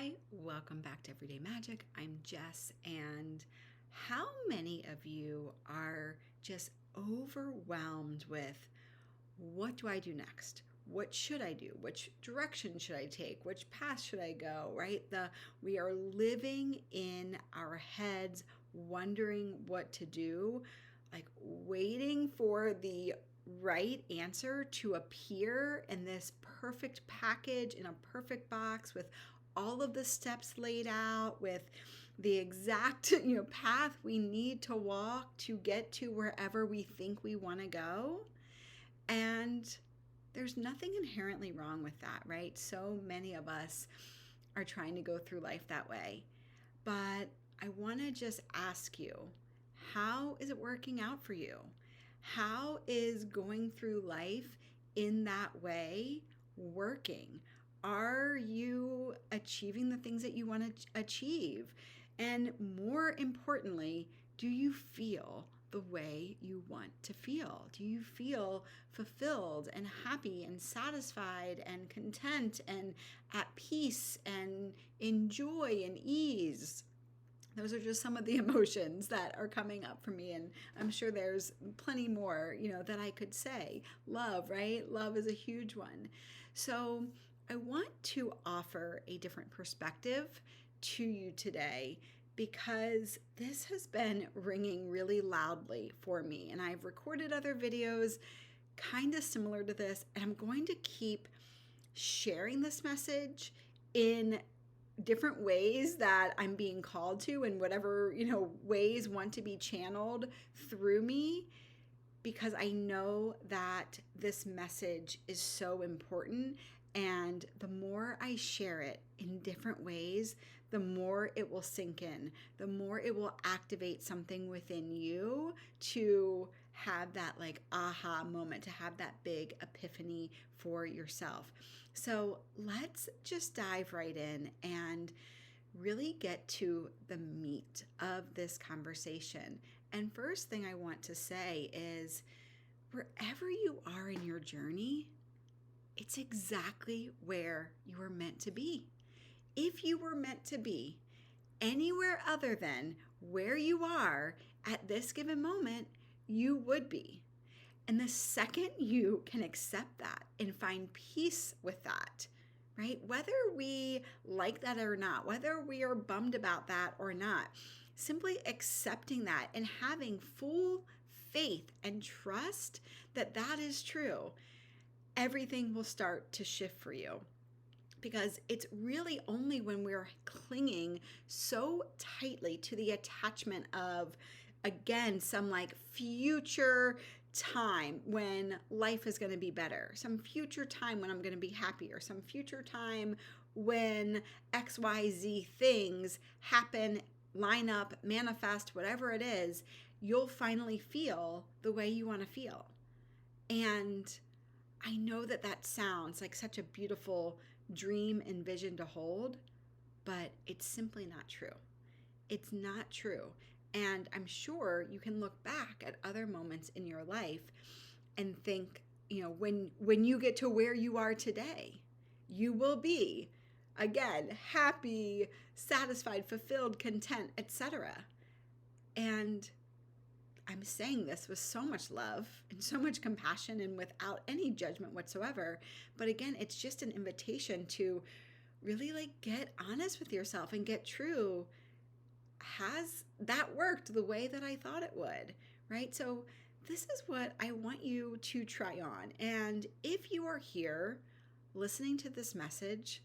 Hi, welcome back to Everyday Magic. I'm Jess, and how many of you are just overwhelmed with what do I do next? What should I do? Which direction should I take? Which path should I go? Right? We are living in our heads, wondering what to do, like waiting for the right answer to appear in this perfect package in a perfect box with all of the steps laid out, with the exact path we need to walk to get to wherever we think we want to go. And there's nothing inherently wrong with that, right? So many of us are trying to go through life that way. But I want to just ask you, how is it working out for you? How is going through life in that way working? Are you achieving the things that you want to achieve? And more importantly, do you feel the way you want to feel? Do you feel fulfilled and happy and satisfied and content and at peace and in joy and ease? Those are just some of the emotions that are coming up for me, and I'm sure there's plenty more, that I could say. Love, right? Love is a huge one. So I want to offer a different perspective to you today because this has been ringing really loudly for me, and I've recorded other videos kind of similar to this, and I'm going to keep sharing this message in different ways that I'm being called to, and whatever, ways want to be channeled through me, because I know that this message is so important. And the more I share it in different ways, the more it will sink in, the more it will activate something within you to have that aha moment, to have that big epiphany for yourself. So let's just dive right in and really get to the meat of this conversation. And first thing I want to say is, wherever you are in your journey, it's exactly where you were meant to be. If you were meant to be anywhere other than where you are at this given moment, you would be. And the second you can accept that and find peace with that, right? Whether we like that or not, whether we are bummed about that or not, simply accepting that and having full faith and trust that that is true, everything will start to shift for you. Because it's really only when we're clinging so tightly to the attachment of, again, some future time when life is going to be better, some future time when I'm going to be happier, some future time when XYZ things happen, line up, manifest, whatever it is, you'll finally feel the way you want to feel. And I know that sounds like such a beautiful dream and vision to hold, but it's simply not true. It's not true. And I'm sure you can look back at other moments in your life and think, when you get to where you are today, you will be, again, happy, satisfied, fulfilled, content, etc. And I'm saying this with so much love and so much compassion and without any judgment whatsoever. But again, it's just an invitation to really get honest with yourself and get true. Has that worked the way that I thought it would, right? So this is what I want you to try on. And if you are here listening to this message,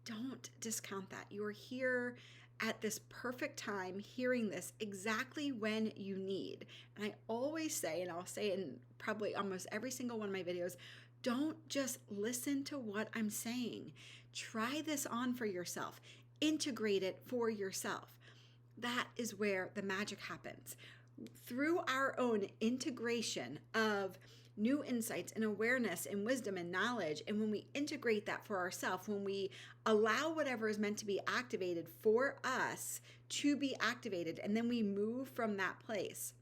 don't discount that. You are here at this perfect time, hearing this exactly when you need. And I always say, and I'll say in probably almost every single one of my videos, don't just listen to what I'm saying. Try this on for yourself. Integrate it for yourself. That is where the magic happens. Through our own integration of new insights and awareness and wisdom and knowledge, and when we integrate that for ourselves, when we allow whatever is meant to be activated for us to be activated, and then we move from that place,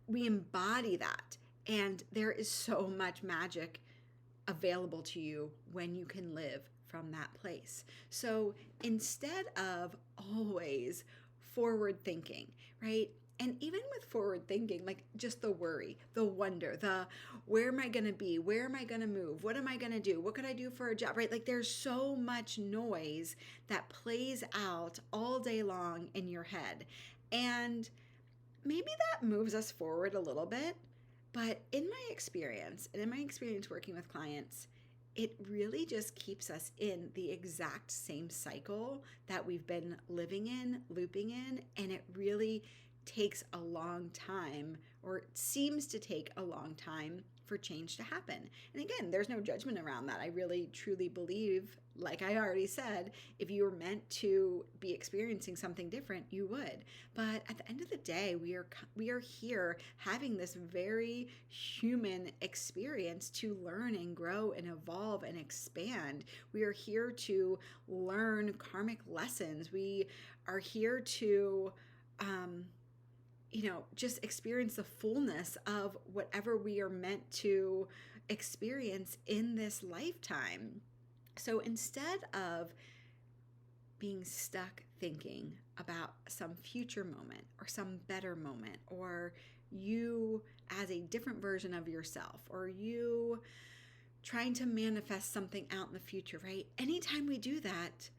we embody that, and there is so much magic available to you when you can live from from that place. So instead of always forward thinking, right? And even with forward thinking, like just the worry, the wonder, the where am I going to be? Where am I going to move? What am I going to do? What could I do for a job, right? Like there's so much noise that plays out all day long in your head. And maybe that moves us forward a little bit. But in my experience, and in my experience working with clients, it really just keeps us in the exact same cycle that we've been living in, looping in, and it really takes a long time, or it seems to take a long time for change to happen. And again, there's no judgment around that. I really truly believe, like I already said, if you were meant to be experiencing something different, you would. But at the end of the day, we are here having this very human experience to learn and grow and evolve and expand. We are here to learn karmic lessons. We are here to just experience the fullness of whatever we are meant to experience in this lifetime. So instead of being stuck thinking about some future moment or some better moment, or you as a different version of yourself, or you trying to manifest something out in the future, right? Anytime we do that,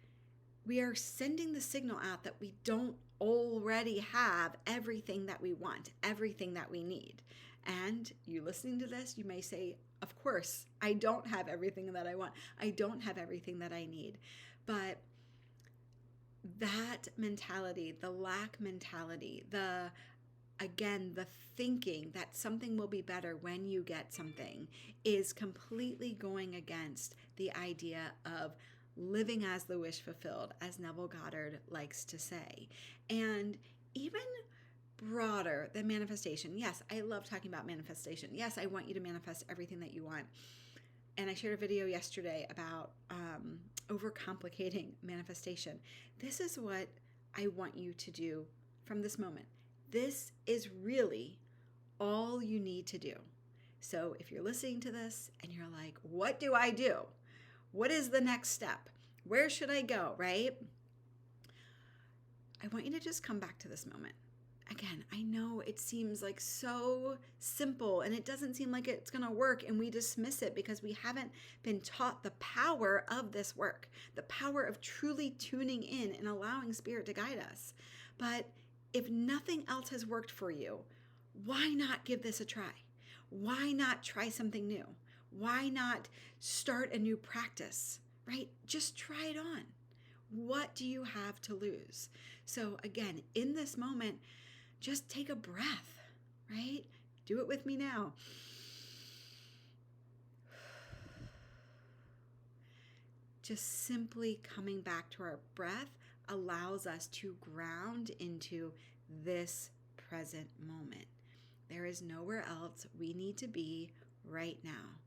we are sending the signal out that we don't already have everything that we want, everything that we need. And you listening to this, you may say, of course, I don't have everything that I want. I don't have everything that I need. But that mentality, the lack mentality, the thinking that something will be better when you get something is completely going against the idea of living as the wish fulfilled, as Neville Goddard likes to say. And even broader than manifestation. Yes, I love talking about manifestation. Yes, I want you to manifest everything that you want. And I shared a video yesterday about overcomplicating manifestation. This is what I want you to do from this moment. This is really all you need to do. So if you're listening to this and you're like, what do I do? What is the next step? Where should I go, right? I want you to just come back to this moment. Again, I know it seems like so simple and it doesn't seem like it's going to work, and we dismiss it because we haven't been taught the power of this work, the power of truly tuning in and allowing Spirit to guide us. But if nothing else has worked for you, why not give this a try? Why not try something new? Why not start a new practice, right? Just try it on. What do you have to lose? So again, in this moment, just take a breath, right? Do it with me now. Just simply coming back to our breath allows us to ground into this present moment. There is nowhere else we need to be right now.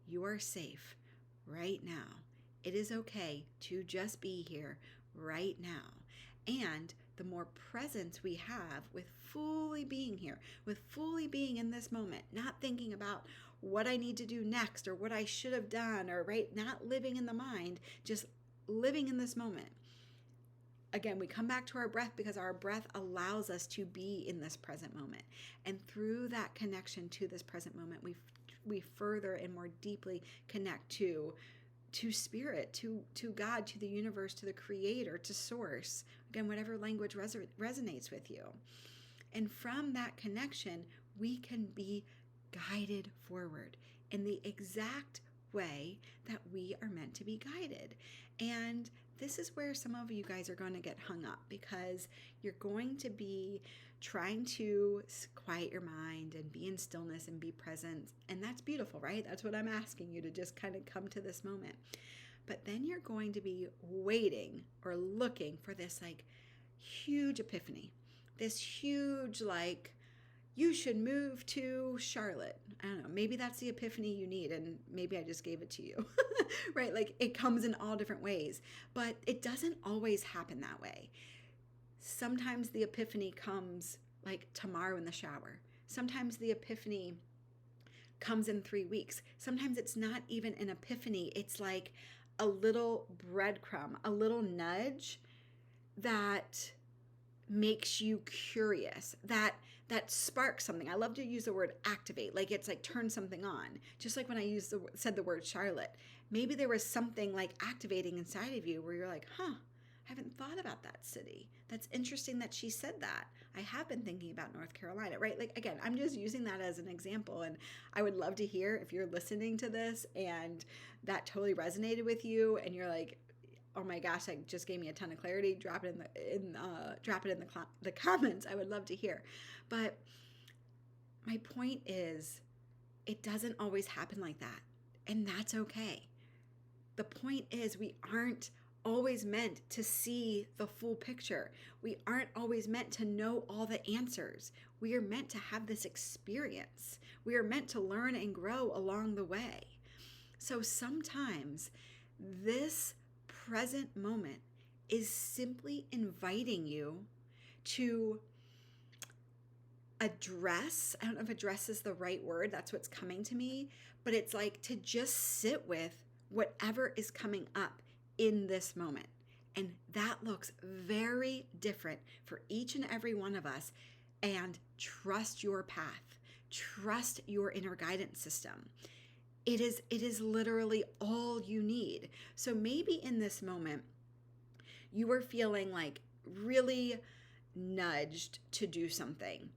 You are safe right now. It is okay to just be here right now. And the more presence we have with fully being here, with fully being in this moment, not thinking about what I need to do next or what I should have done, or right, not living in the mind, just living in this moment. Again, we come back to our breath because our breath allows us to be in this present moment. And through that connection to this present moment, we further and more deeply connect to Spirit, to God, to the universe, to the Creator, to Source. Again, whatever language resonates with you. And from that connection, we can be guided forward in the exact way that we are meant to be guided. And this is where some of you guys are going to get hung up, because you're going to be trying to quiet your mind and be in stillness and be present. And that's beautiful, right? That's what I'm asking you to just kind of come to this moment. But then you're going to be waiting or looking for this like huge epiphany, this huge like, you should move to Charlotte. I don't know, maybe that's the epiphany you need, and maybe I just gave it to you, right? Like it comes in all different ways, but it doesn't always happen that way. Sometimes the epiphany comes like tomorrow in the shower. Sometimes the epiphany comes in 3 weeks. Sometimes it's not even an epiphany. It's like a little breadcrumb, a little nudge that makes you curious, that sparks something. I love to use the word activate, like it's like turn something on. Just like when I said the word Charlotte, maybe there was something like activating inside of you where you're like, I haven't thought about that city. That's interesting that she said that. I have been thinking about North Carolina, right? Like, again, I'm just using that as an example. And I would love to hear if you're listening to this and that totally resonated with you and you're like, oh my gosh, that just gave me a ton of clarity. Drop it in the comments. I would love to hear. But my point is, it doesn't always happen like that. And that's okay. The point is, we aren't always meant to see the full picture. We aren't always meant to know all the answers. We are meant to have this experience. We are meant to learn and grow along the way. So sometimes this present moment is simply inviting you to address, I don't know if address is the right word, that's what's coming to me, but it's like to just sit with whatever is coming up in this moment. And that looks very different for each and every one of us. And trust your path, trust your inner guidance system. It is literally all you need. So maybe in this moment, you are feeling like really nudged to do something.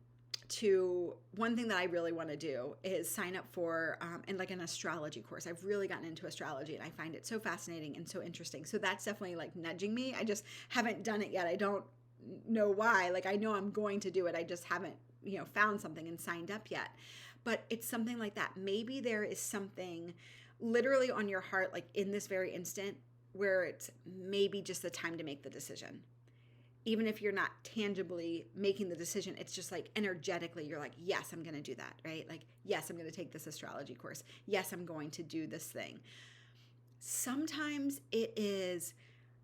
One thing that I really want to do is sign up for in like an astrology course. I've really gotten into astrology and I find it so fascinating and so interesting. So that's definitely like nudging me. I just haven't done it yet. I don't know why. Like I know I'm going to do it. I just haven't, found something and signed up yet. But it's something like that. Maybe there is something literally on your heart, like in this very instant, where it's maybe just the time to make the decision. Even if you're not tangibly making the decision, it's just like energetically, you're like, yes, I'm going to do that, right? Like, yes, I'm going to take this astrology course. Yes, I'm going to do this thing. Sometimes it is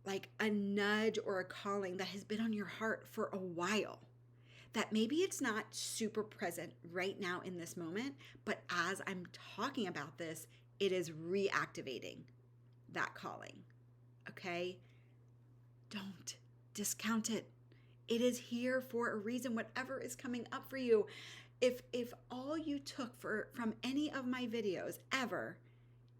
like a nudge or a calling that has been on your heart for a while. That maybe it's not super present right now in this moment, but as I'm talking about this, it is reactivating that calling, okay? Don't discount it. It is here for a reason, whatever is coming up for you. If all you took from any of my videos ever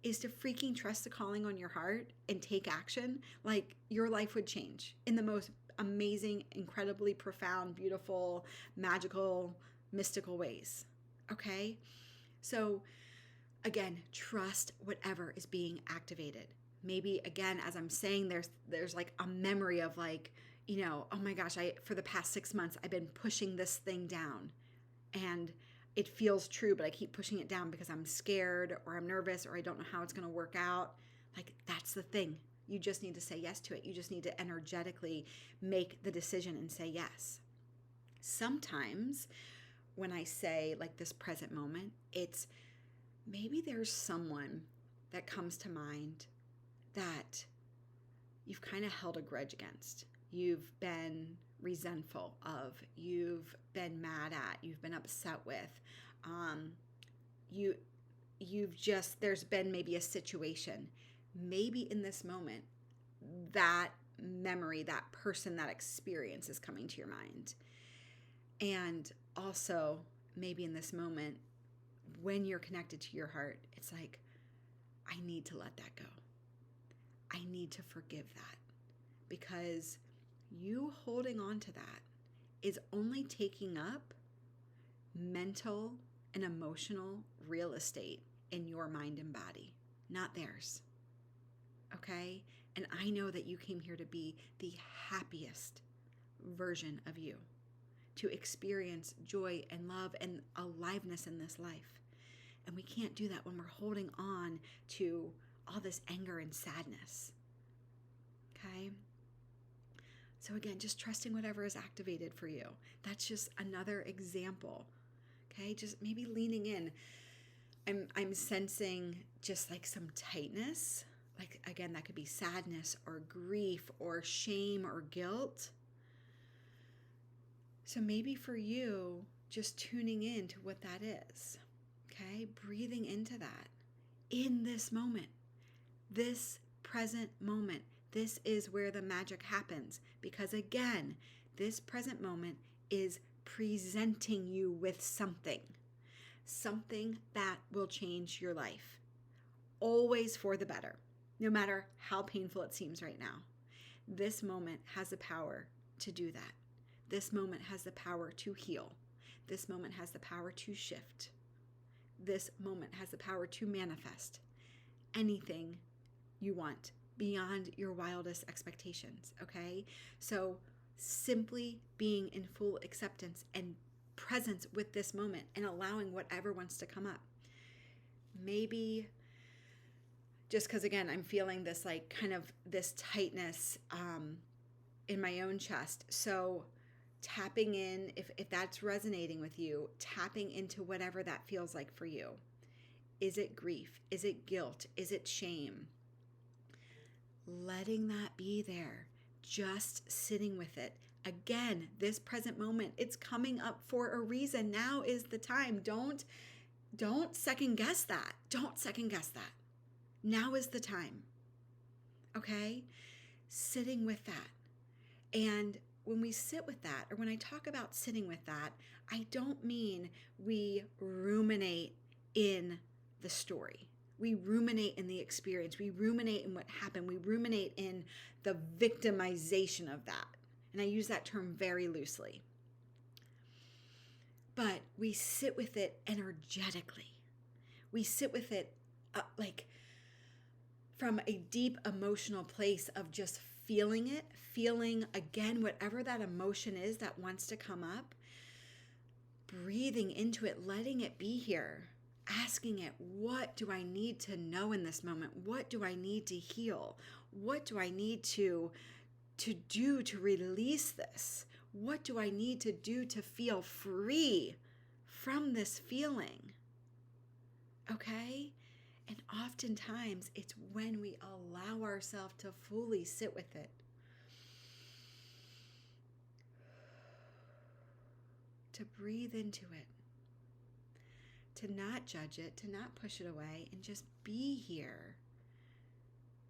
is to freaking trust the calling on your heart and take action, like your life would change in the most amazing, incredibly profound, beautiful, magical, mystical ways. Okay? So again, trust whatever is being activated. Maybe again, as I'm saying, there's like a memory of like, oh my gosh, for the past 6 months, I've been pushing this thing down and it feels true, but I keep pushing it down because I'm scared or I'm nervous or I don't know how it's going to work out. Like that's the thing. You just need to say yes to it. You just need to energetically make the decision and say yes. Sometimes when I say like this present moment, it's maybe there's someone that comes to mind that you've kind of held a grudge against. You've been resentful of, you've been mad at, you've been upset with. There's been maybe a situation. Maybe in this moment, that memory, that person, that experience is coming to your mind. And also, maybe in this moment, when you're connected to your heart, it's like, I need to let that go. I need to forgive that. Because you holding on to that is only taking up mental and emotional real estate in your mind and body, not theirs. Okay? And I know that you came here to be the happiest version of you, to experience joy and love and aliveness in this life. And we can't do that when we're holding on to all this anger and sadness. Okay? So again, just trusting whatever is activated for you. That's just another example. Okay? Just maybe leaning in. I'm sensing just like some tightness. Like again, that could be sadness or grief or shame or guilt. So maybe for you, just tuning in to what that is. Okay? Breathing into that in this moment, this present moment. This is where the magic happens, because again, this present moment is presenting you with something that will change your life, always for the better, no matter how painful it seems right now. This moment has the power to do that. This moment has the power to heal. This moment has the power to shift. This moment has the power to manifest anything you want beyond your wildest expectations, okay? So simply being in full acceptance and presence with this moment and allowing whatever wants to come up. Maybe just because, again, I'm feeling this like kind of this tightness in my own chest. So tapping in, if that's resonating with you, tapping into whatever that feels like for you. Is it grief? Is it guilt? Is it shame? Letting that be there, just sitting with it. Again, this present moment, it's coming up for a reason. Now is the time. Don't second guess that. Don't second guess that. Now is the time. Okay? Sitting with that. And when we sit with that, or when I talk about sitting with that, I don't mean we ruminate in the story. We ruminate in the experience. We ruminate in what happened. We ruminate in the victimization of that. And I use that term very loosely. But we sit with it energetically. We sit with it like from a deep emotional place of just feeling it, feeling again, whatever that emotion is that wants to come up, breathing into it, letting it be here. Asking it, what do I need to know in this moment? What do I need to heal? What do I need to do to release this? What do I need to do to feel free from this feeling? Okay? And oftentimes it's when we allow ourselves to fully sit with it. To breathe into it. To not judge it, to not push it away, and just be here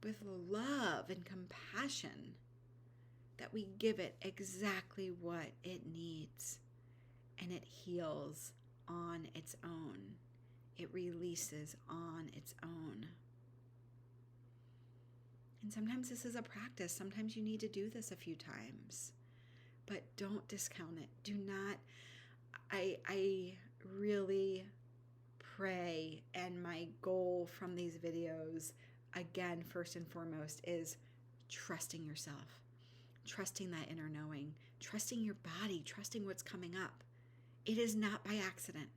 with love and compassion that we give it exactly what it needs, and it heals on its own. It releases on its own. And sometimes this is a practice. Sometimes you need to do this a few times, but don't discount it. Do not, I really pray, and my goal from these videos, again, first and foremost, is trusting yourself, trusting that inner knowing, trusting your body, trusting what's coming up. It is not by accident.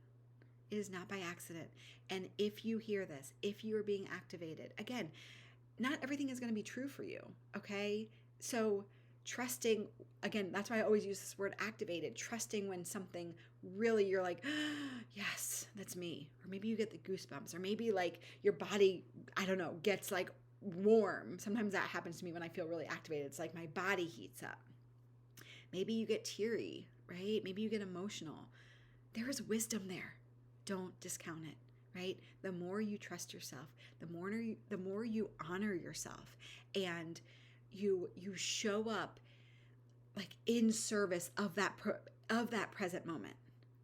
It is not by accident. And if you hear this, if you are being activated, again, not everything is going to be true for you, okay? So trusting, again, that's why I always use this word activated, trusting when something really you're like, yes, that's me. Or maybe you get the goosebumps, or maybe like your body, I don't know, gets like warm. Sometimes that happens to me when I feel really activated. It's like my body heats up. Maybe you get teary, right? Maybe you get emotional. There is wisdom there. Don't discount it, right? The more you trust yourself, the more you honor yourself, and you show up like in service of that present moment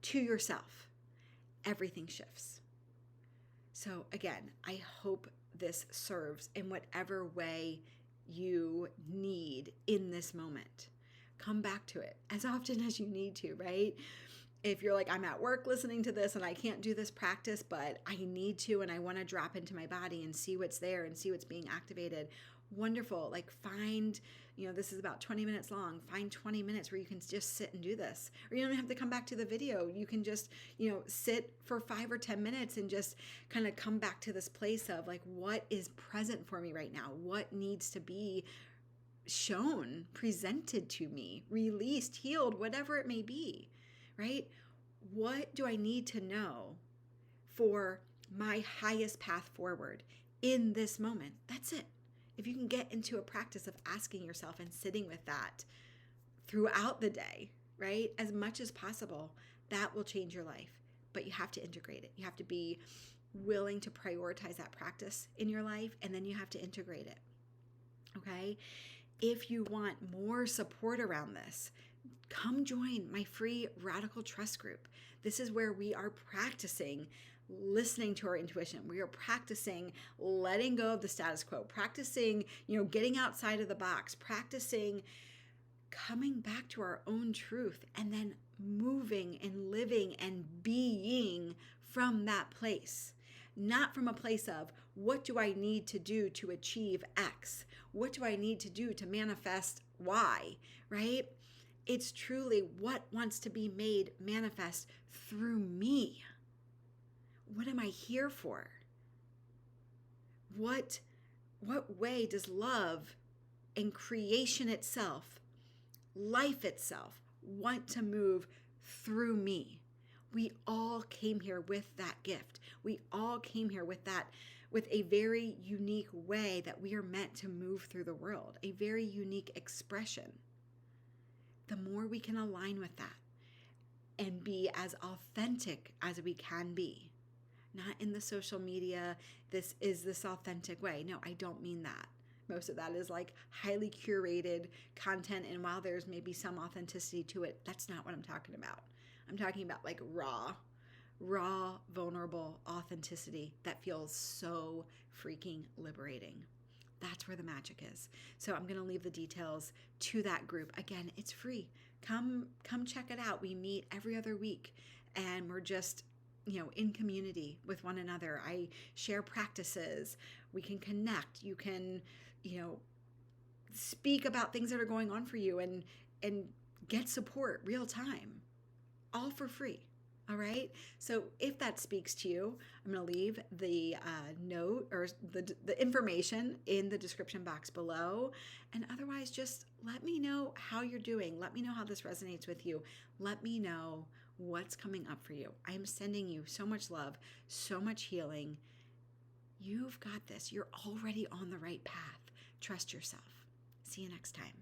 to yourself, everything shifts. So again, I hope this serves in whatever way you need in this moment. Come back to it as often as you need to, right? If you're like, I'm at work listening to this and I can't do this practice, but I need to, and I want to drop into my body and see what's there and see what's being activated. Wonderful. Like find, this is about 20 minutes long. Find 20 minutes where you can just sit and do this. Or you don't have to come back to the video. You can just, sit for 5 or 10 minutes and just kind of come back to this place of like, what is present for me right now? What needs to be shown, presented to me, released, healed, whatever it may be, right? What do I need to know for my highest path forward in this moment? That's it. If you can get into a practice of asking yourself and sitting with that throughout the day, right, as much as possible, that will change your life. But you have to integrate it. You have to be willing to prioritize that practice in your life, and then you have to integrate it. Okay? If you want more support around this, come join my free Radical Trust group. This is where we are practicing listening to our intuition. We are practicing letting go of the status quo, practicing, getting outside of the box, practicing coming back to our own truth, and then moving and living and being from that place. Not from a place of, what do I need to do to achieve X? What do I need to do to manifest Y, right? It's truly what wants to be made manifest through me. What am I here for? What way does love and creation itself, life itself, want to move through me? We all came here with that gift. We all came here with a very unique way that we are meant to move through the world, a very unique expression. The more we can align with that and be as authentic as we can be, not in the social media, this is this authentic way. No, I don't mean that. Most of that is like highly curated content, and while there's maybe some authenticity to it, that's not what I'm talking about. I'm talking about like raw, vulnerable authenticity that feels so freaking liberating. That's where the magic is. So I'm going to leave the details to that group. Again, it's free. Come check it out. We meet every other week, and we're just, in community with one another. I share practices. We can connect. You can, speak about things that are going on for you and get support real time, all for free. All right. So if that speaks to you, I'm going to leave the note or the information in the description box below. And otherwise, just let me know how you're doing. Let me know how this resonates with you. Let me know what's coming up for you. I am sending you so much love, so much healing. You've got this. You're already on the right path. Trust yourself. See you next time.